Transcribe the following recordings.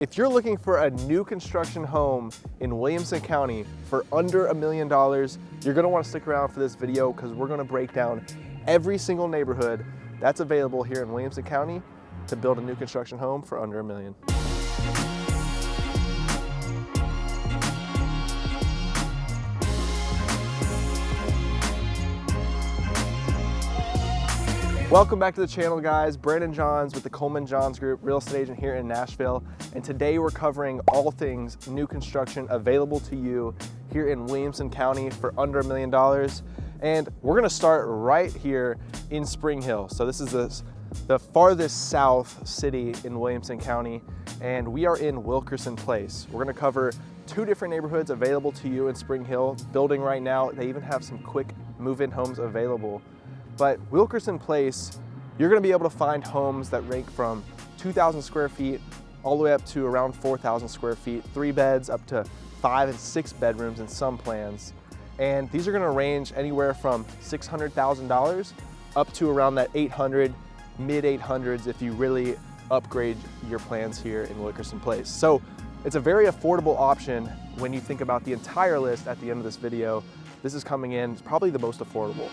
If you're looking for a new construction home in Williamson County for under $1 million, you're gonna wanna stick around for this video because we're gonna break down every single neighborhood that's available here in Williamson County to build a new construction home for under $1 million. Welcome back to the channel, guys. Brandon Johns with the Coleman Johns Group, real estate agent here in Nashville. And today we're covering all things new construction available to you here in Williamson County for under $1 million. And we're gonna start right here in Spring Hill. So this is the farthest south city in Williamson County, and we are in Wilkerson Place. We're gonna cover two different neighborhoods available to you in Spring Hill, building right now. They even have some quick move-in homes available. But Wilkerson Place, you're gonna be able to find homes that rank from 2,000 square feet all the way up to around 4,000 square feet, 3 beds up to 5 and 6 bedrooms in some plans. And these are gonna range anywhere from $600,000 up to around that 800, mid 800s if you really upgrade your plans here in Wilkerson Place. So it's a very affordable option when you think about the entire list at the end of this video. This is coming in probably the most affordable.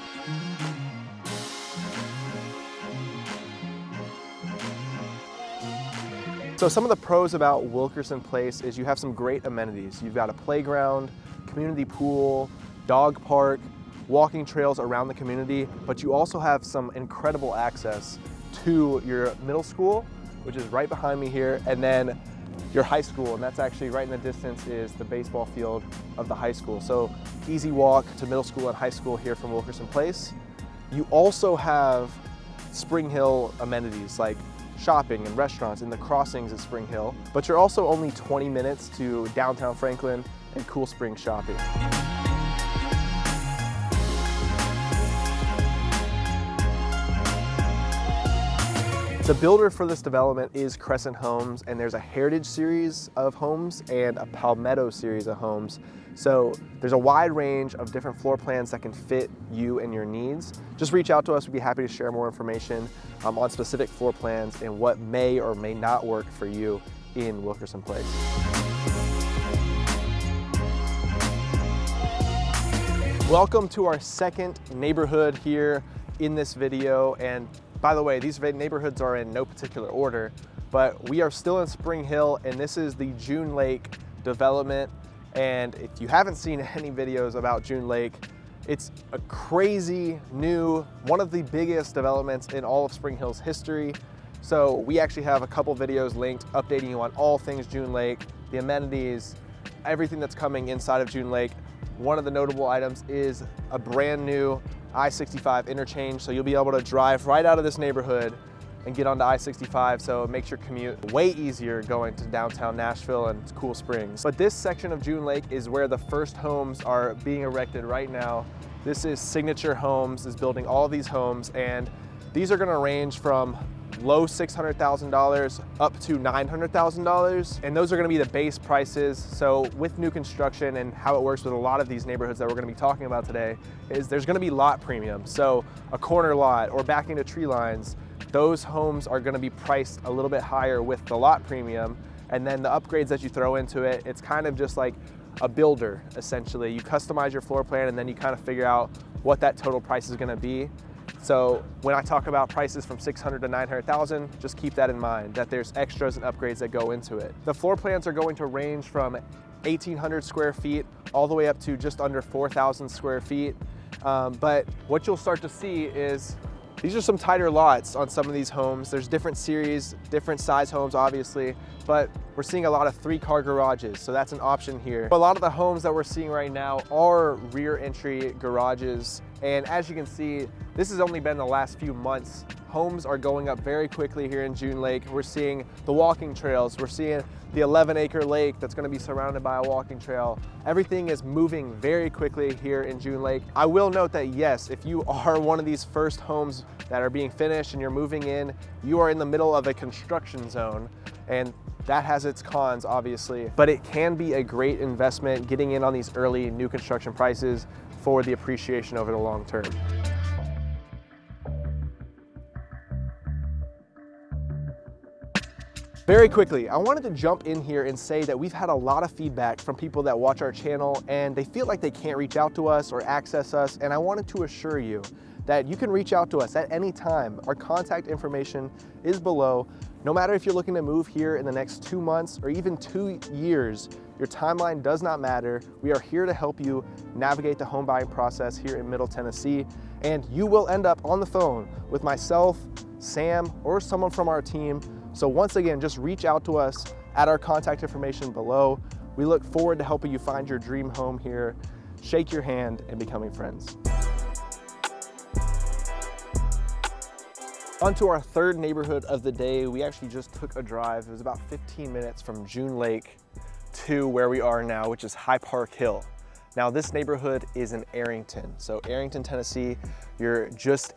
So some of the pros about Wilkerson Place is you have some great amenities. You've got a playground, community pool, dog park, walking trails around the community, but you also have some incredible access to your middle school, which is right behind me here, and then your high school, and that's actually right in the distance is the baseball field of the high school. So easy walk to middle school and high school here from Wilkerson Place. You also have Spring Hill amenities like shopping and restaurants in the crossings of Spring Hill, but you're also only 20 minutes to downtown Franklin and Cool Springs shopping. The builder for this development is Crescent Homes, and there's a Heritage series of homes and a Palmetto series of homes. So there's a wide range of different floor plans that can fit you and your needs. Just reach out to us. We'd be happy to share more information on specific floor plans and what may or may not work for you in Wilkerson Place. Welcome to our second neighborhood here in this video. And by the way, these neighborhoods are in no particular order, but we are still in Spring Hill, and this is the June Lake development. And if you haven't seen any videos about June Lake, it's a crazy new, one of the biggest developments in all of Spring Hill's history. So we actually have a couple videos linked updating you on all things June Lake, the amenities, everything that's coming inside of June Lake. One of the notable items is a brand new I-65 interchange, so you'll be able to drive right out of this neighborhood and get onto I-65, so it makes your commute way easier going to downtown Nashville and Cool Springs. But this section of June Lake is where the first homes are being erected right now. This is Signature Homes, is building all these homes, and these are gonna range from low $600,000 up to $900,000, and those are gonna be the base prices. So with new construction and how it works with a lot of these neighborhoods that we're gonna be talking about today is there's gonna be lot premium. So a corner lot or backing to tree lines, those homes are gonna be priced a little bit higher with the lot premium, and then the upgrades that you throw into it, it's kind of just like a builder, essentially. You customize your floor plan and then you kind of figure out what that total price is gonna be. So when I talk about prices from $600,000 to $900,000, just keep that in mind, that there's extras and upgrades that go into it. The floor plans are going to range from 1,800 square feet all the way up to just under 4,000 square feet. But what you'll start to see is these are some tighter lots on some of these homes. There's different series, different size homes, obviously, but we're seeing a lot of 3-car garages, so that's an option here. A lot of the homes that we're seeing right now are rear entry garages, and as you can see, this has only been the last few months. Homes are going up very quickly here in June Lake. We're seeing the walking trails. We're seeing the 11-acre lake that's gonna be surrounded by a walking trail. Everything is moving very quickly here in June Lake. I will note that yes, if you are one of these first homes that are being finished and you're moving in, you are in the middle of a construction zone, and that has its cons, obviously, but it can be a great investment getting in on these early new construction prices for the appreciation over the long term. Very quickly, I wanted to jump in here and say that we've had a lot of feedback from people that watch our channel and they feel like they can't reach out to us or access us, and I wanted to assure you that you can reach out to us at any time. Our contact information is below. No matter if you're looking to move here in the next 2 months or even 2 years, your timeline does not matter. We are here to help you navigate the home buying process here in Middle Tennessee, and you will end up on the phone with myself, Sam, or someone from our team. So once again, just reach out to us at our contact information below. We look forward to helping you find your dream home here, shake your hand, and becoming friends. On to our third neighborhood of the day. We actually just took a drive. It was about 15 minutes from June Lake to where we are now, which is High Park Hill. Now this neighborhood is in Arrington. So Arrington, Tennessee, you're just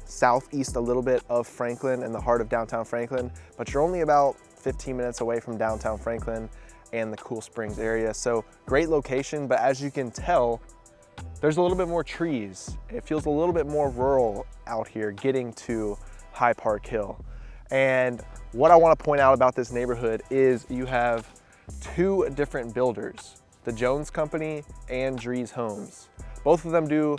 southeast a little bit of Franklin, in the heart of downtown Franklin, but you're only about 15 minutes away from downtown Franklin and the Cool Springs area. So great location, but as you can tell, there's a little bit more trees. It feels a little bit more rural out here getting to High Park Hill. And what I want to point out about this neighborhood is you have 2 different builders, the Jones Company and Drees Homes. Both of them do,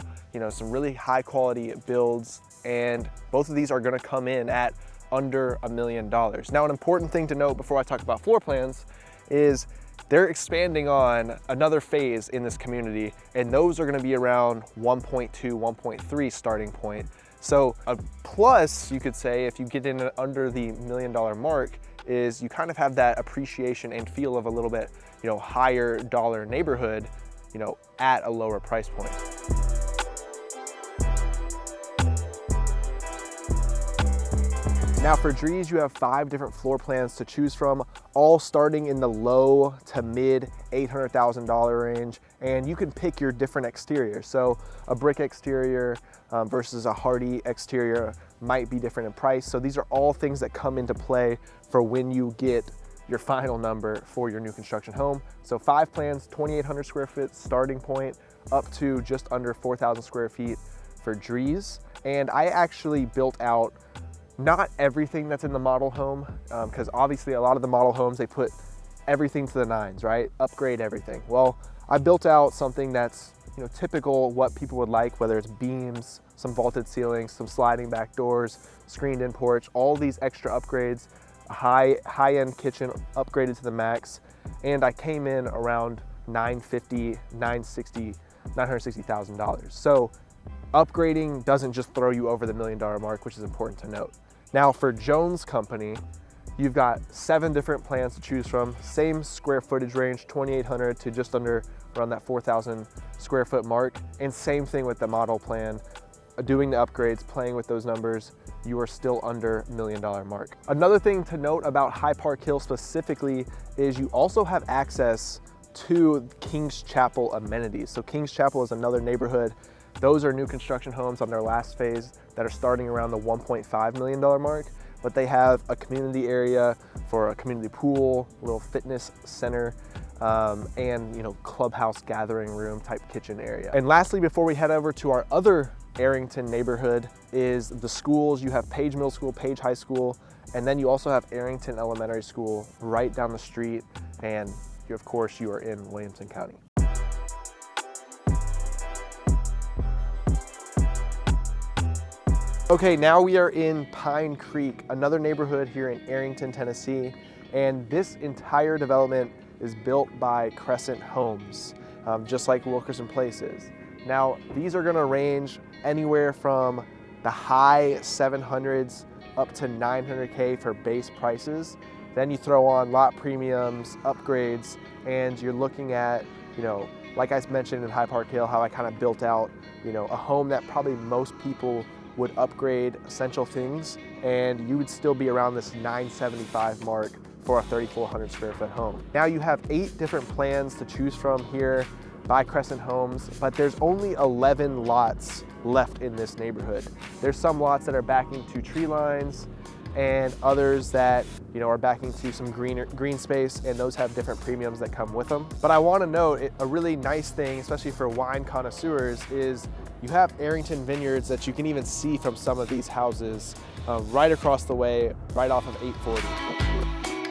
some really high quality builds, and both of these are gonna come in at under $1 million. Now, an important thing to note before I talk about floor plans is they're expanding on another phase in this community, and those are gonna be around 1.2, 1.3 starting point. So a plus, you could say, if you get in under the $1 million mark, is you kind of have that appreciation and feel of a little bit, higher dollar neighborhood, at a lower price point. Now for Drees, you have 5 different floor plans to choose from, all starting in the low to mid $800,000 range, and you can pick your different exteriors. So a brick exterior versus a hardy exterior might be different in price. So these are all things that come into play for when you get your final number for your new construction home. So 5 plans, 2,800 square feet starting point, up to just under 4,000 square feet for Drees. And I actually built out not everything that's in the model home, because obviously a lot of the model homes, they put everything to the nines, right? Upgrade everything. Well, I built out something that's typical what people would like, whether it's beams, some vaulted ceilings, some sliding back doors, screened in porch, all these extra upgrades, a high-end kitchen upgraded to the max, and I came in around $960,000. So upgrading doesn't just throw you over the $1 million mark, which is important to note. Now for Jones Company, you've got 7 different plans to choose from, same square footage range, 2,800 to just under around that 4,000 square foot mark, and same thing with the model plan. Doing the upgrades, playing with those numbers, you are still under $1 million mark. Another thing to note about High Park Hill specifically is you also have access to King's Chapel amenities. So King's Chapel is another neighborhood. Those are new construction homes on their last phase that are starting around the $1.5 million mark, but they have a community area for a community pool, a little fitness center, and clubhouse gathering room type kitchen area. And lastly, before we head over to our other Arrington neighborhood, is the schools. You have Page Middle School, Page High School, and then you also have Arrington Elementary School right down the street, and of course you are in Williamson County. Okay, now we are in Pine Creek, another neighborhood here in Arrington, Tennessee, and this entire development is built by Crescent Homes, just like Wilkerson Place is. Now, these are gonna range anywhere from the high 700s up to 900K for base prices. Then you throw on lot premiums, upgrades, and you're looking at, like I mentioned in High Park Hill, how I kind of built out, a home that probably most people would upgrade essential things, and you would still be around this 975 mark for a 3,400 square foot home. Now you have 8 different plans to choose from here by Crescent Homes, but there's only 11 lots left in this neighborhood. There's some lots that are backing to tree lines, and others that are backing to some green space, and those have different premiums that come with them. But I want to note a really nice thing, especially for wine connoisseurs, is you have Arrington vineyards that you can even see from some of these houses right across the way, right off of 840.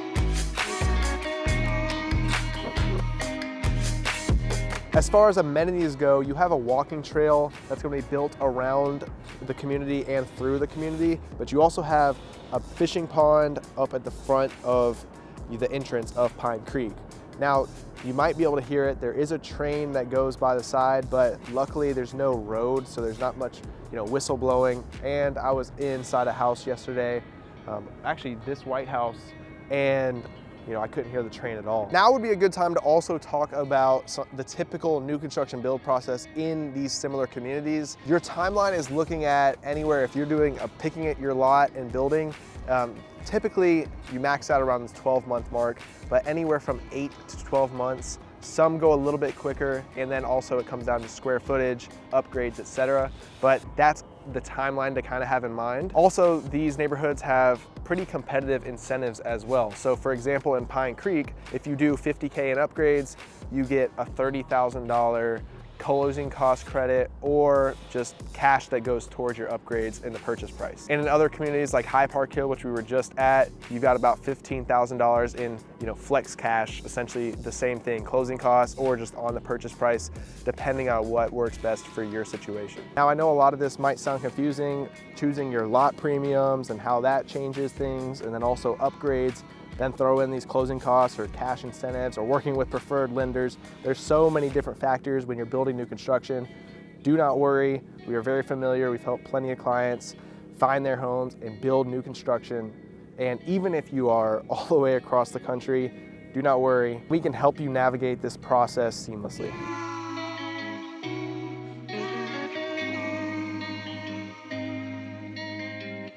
As far as amenities go, you have a walking trail that's going to be built around the community and through the community, but you also have a fishing pond up at the front of the entrance of Pine Creek. Now, you might be able to hear it. There is a train that goes by the side, but luckily there's no road, so there's not much, whistle blowing. And I was inside a house yesterday, actually this White House, and I couldn't hear the train at all. Now would be a good time to also talk about the typical new construction build process in these similar communities. Your timeline is looking at anywhere, if you're doing picking at your lot and building, typically you max out around this 12-month mark, but anywhere from 8 to 12 months. Some go a little bit quicker, and then also it comes down to square footage, upgrades, etc. But that's the timeline to kind of have in mind. Also, these neighborhoods have pretty competitive incentives as well. So for example, in Pine Creek, if you do $50K in upgrades, you get a $30,000 closing cost credit or just cash that goes towards your upgrades in the purchase price. And in other communities like High Park Hill, which we were just at, you got about $15,000 in flex cash, essentially the same thing, closing costs or just on the purchase price, depending on what works best for your situation. Now, I know a lot of this might sound confusing, choosing your lot premiums and how that changes things, and then also upgrades, then throw in these closing costs or cash incentives or working with preferred lenders. There's so many different factors when you're building new construction. Do not worry, we are very familiar. We've helped plenty of clients find their homes and build new construction. And even if you are all the way across the country, do not worry. We can help you navigate this process seamlessly.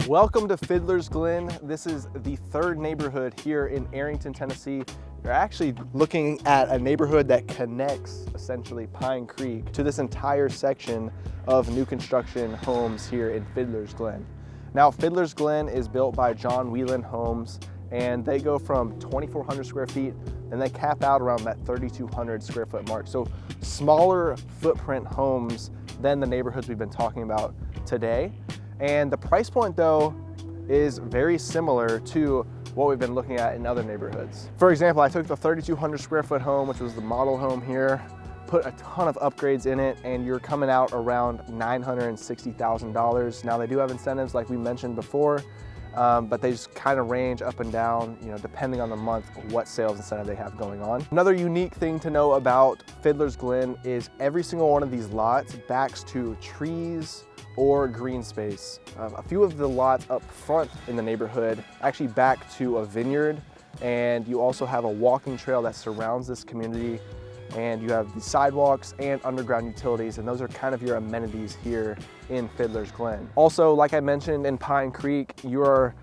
Welcome to Fiddler's Glen. This is the third neighborhood here in Arrington, Tennessee. You're actually looking at a neighborhood that connects essentially Pine Creek to this entire section of new construction homes here in Fiddler's Glen. Now, Fiddler's Glen is built by John Whelan Homes, and they go from 2,400 square feet and they cap out around that 3,200 square foot mark. So smaller footprint homes than the neighborhoods we've been talking about today. And the price point, though, is very similar to what we've been looking at in other neighborhoods. For example, I took the 3,200 square foot home, which was the model home here, put a ton of upgrades in it, and you're coming out around $960,000. Now, they do have incentives like we mentioned before, but they just kind of range up and down, depending on the month, what sales incentive they have going on. Another unique thing to know about Fiddler's Glen is every single one of these lots backs to trees or green space. A few of the lots up front in the neighborhood actually back to a vineyard, and you also have a walking trail that surrounds this community, and you have the sidewalks and underground utilities, and those are kind of your amenities here in Fiddler's Glen. Also, like I mentioned, in Pine Creek, you're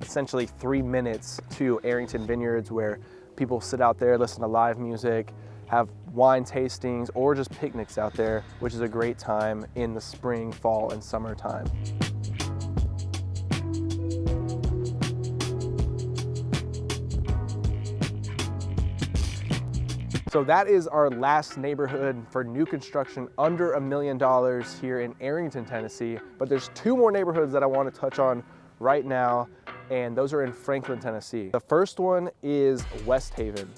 essentially 3 minutes to Arrington Vineyards, where people sit out there, listen to live music, have wine tastings, or just picnics out there, which is a great time in the spring, fall, and summertime. So that is our last neighborhood for new construction under $1 million here in Arrington, Tennessee. But there's 2 more neighborhoods that I want to touch on right now, and those are in Franklin, Tennessee. The first one is Westhaven.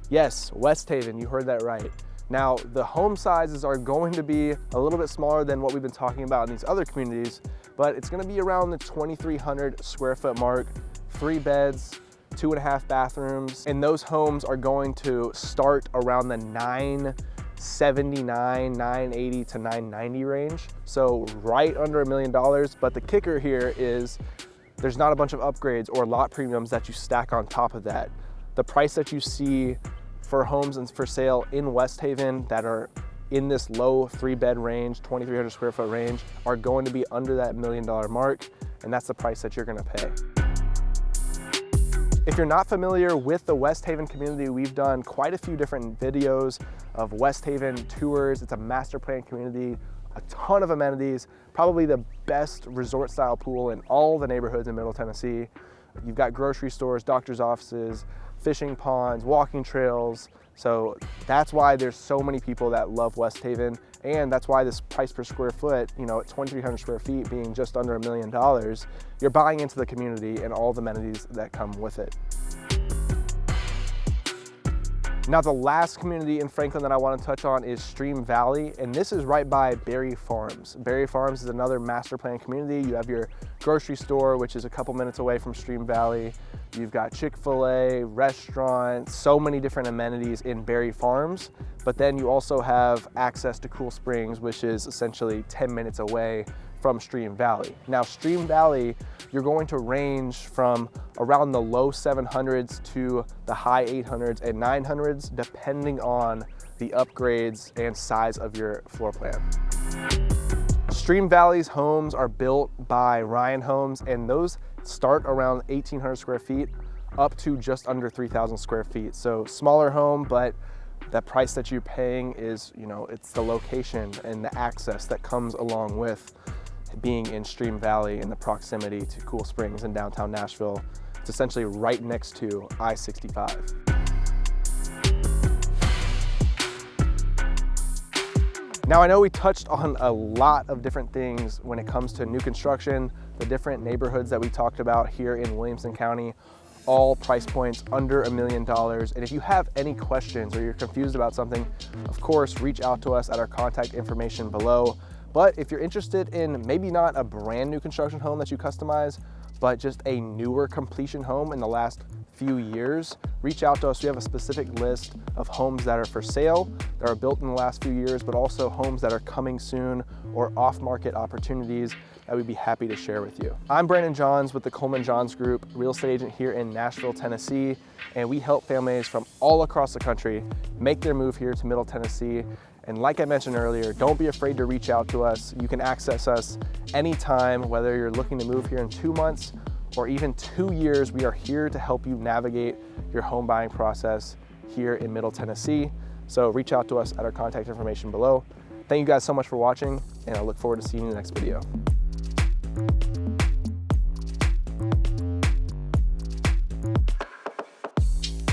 Yes, Westhaven, you heard that right. Now, the home sizes are going to be a little bit smaller than what we've been talking about in these other communities, but it's going to be around the 2,300 square foot mark, 3 beds, 2.5 bathrooms, and those homes are going to start around the $979, $980 to $990 range. So right under $1 million, but the kicker here is there's not a bunch of upgrades or lot premiums that you stack on top of that. The price that you see for homes and for sale in Westhaven that are in this low 3-bed range, 2,300 square foot range, are going to be under that $1 million mark, and that's the price that you're gonna pay. If you're not familiar with the Westhaven community, we've done quite a few different videos of Westhaven tours. It's a master plan community, a ton of amenities, probably the best resort style pool in all the neighborhoods in Middle Tennessee. You've got grocery stores, doctor's offices, fishing ponds, walking trails. So that's why there's so many people that love Westhaven, and that's why this price per square foot, at 2,300 square feet being just under $1 million, you're buying into the community and all the amenities that come with it. Now, the last community in Franklin that I want to touch on is Stream Valley, and this is right by Berry Farms. Berry Farms is another master plan community. You have your grocery store, which is a couple minutes away from Stream Valley. You've got Chick-fil-A, restaurants, so many different amenities in Berry Farms. But then you also have access to Cool Springs, which is essentially 10 minutes away from Stream Valley. Now, Stream Valley, you're going to range from around the low 700s to the high 800s and 900s, depending on the upgrades and size of your floor plan. Stream Valley's homes are built by Ryan Homes, and those start around 1,800 square feet up to just under 3,000 square feet. So smaller home, but that price that you're paying is, it's the location and the access that comes along with being in Stream Valley and the proximity to Cool Springs in downtown Nashville. It's essentially right next to I-65. Now, I know we touched on a lot of different things when it comes to new construction, the different neighborhoods that we talked about here in Williamson County, all price points under $1 million. And if you have any questions or you're confused about something, of course, reach out to us at our contact information below. But if you're interested in maybe not a brand new construction home that you customize, but just a newer completion home in the last few years, reach out to us. We have a specific list of homes that are for sale, that are built in the last few years, but also homes that are coming soon or off-market opportunities that we'd be happy to share with you. I'm Williamson Johns with the Coleman Johns Group, real estate agent here in Nashville, Tennessee, and we help families from all across the country make their move here to Middle Tennessee. And like I mentioned earlier, don't be afraid to reach out to us. You can access us anytime, whether you're looking to move here in 2 months or even 2 years. We are here to help you navigate your home buying process here in Middle Tennessee. So reach out to us at our contact information below. Thank you guys so much for watching, and I look forward to seeing you in the next video.